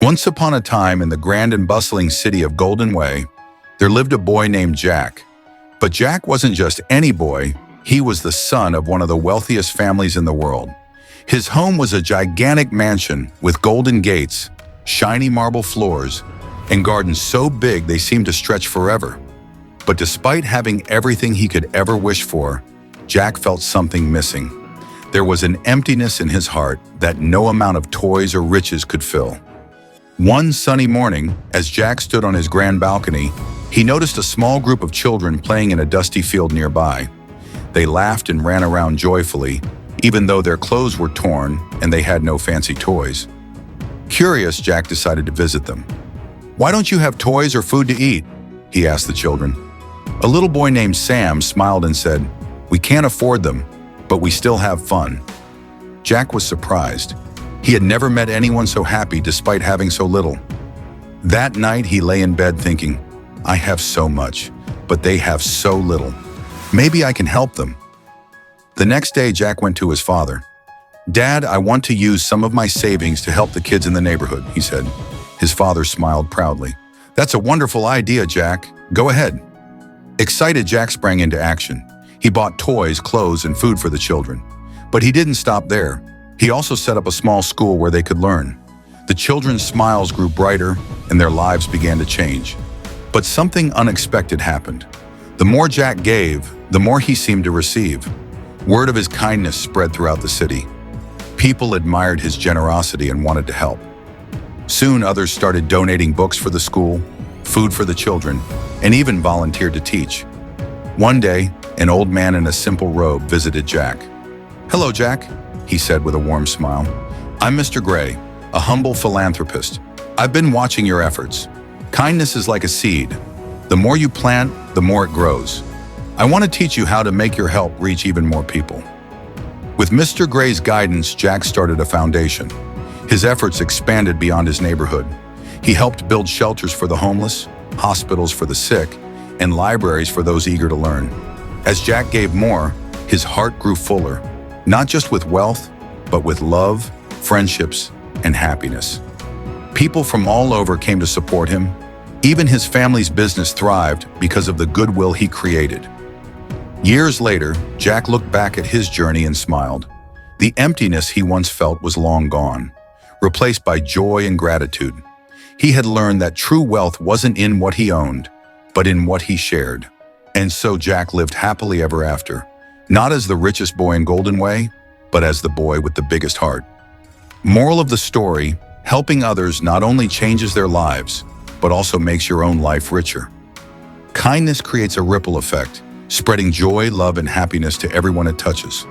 Once upon a time in the grand and bustling city of Golden Way, there lived a boy named Jack. But Jack wasn't just any boy, he was the son of one of the wealthiest families in the world. His home was a gigantic mansion with golden gates, shiny marble floors, and gardens so big they seemed to stretch forever. But despite having everything he could ever wish for, Jack felt something missing. There was an emptiness in his heart that no amount of toys or riches could fill. One sunny morning, as Jack stood on his grand balcony, he noticed a small group of children playing in a dusty field nearby. They laughed and ran around joyfully, even though their clothes were torn and they had no fancy toys. Curious, Jack decided to visit them. "Why don't you have toys or food to eat?" he asked the children. A little boy named Sam smiled and said, "We can't afford them, but we still have fun." Jack was surprised. He had never met anyone so happy despite having so little. That night he lay in bed thinking, "I have so much, but they have so little. Maybe I can help them." The next day Jack went to his father. "Dad, I want to use some of my savings to help the kids in the neighborhood," he said. His father smiled proudly. "That's a wonderful idea, Jack. Go ahead." Excited, Jack sprang into action. He bought toys, clothes, and food for the children. But he didn't stop there. He also set up a small school where they could learn. The children's smiles grew brighter and their lives began to change. But something unexpected happened. The more Jack gave, the more he seemed to receive. Word of his kindness spread throughout the city. People admired his generosity and wanted to help. Soon others started donating books for the school, food for the children, and even volunteered to teach. One day, an old man in a simple robe visited Jack. "Hello, Jack," he said with a warm smile. "I'm Mr. Gray, a humble philanthropist. I've been watching your efforts. Kindness is like a seed. The more you plant, the more it grows. I want to teach you how to make your help reach even more people." With Mr. Gray's guidance, Jack started a foundation. His efforts expanded beyond his neighborhood. He helped build shelters for the homeless, hospitals for the sick, and libraries for those eager to learn. As Jack gave more, his heart grew fuller, not just with wealth, but with love, friendships, and happiness. People from all over came to support him. Even his family's business thrived because of the goodwill he created. Years later, Jack looked back at his journey and smiled. The emptiness he once felt was long gone, replaced by joy and gratitude. He had learned that true wealth wasn't in what he owned, but in what he shared. And so Jack lived happily ever after, not as the richest boy in Golden Way, but as the boy with the biggest heart. Moral of the story, helping others not only changes their lives, but also makes your own life richer. Kindness creates a ripple effect, spreading joy, love, and happiness to everyone it touches.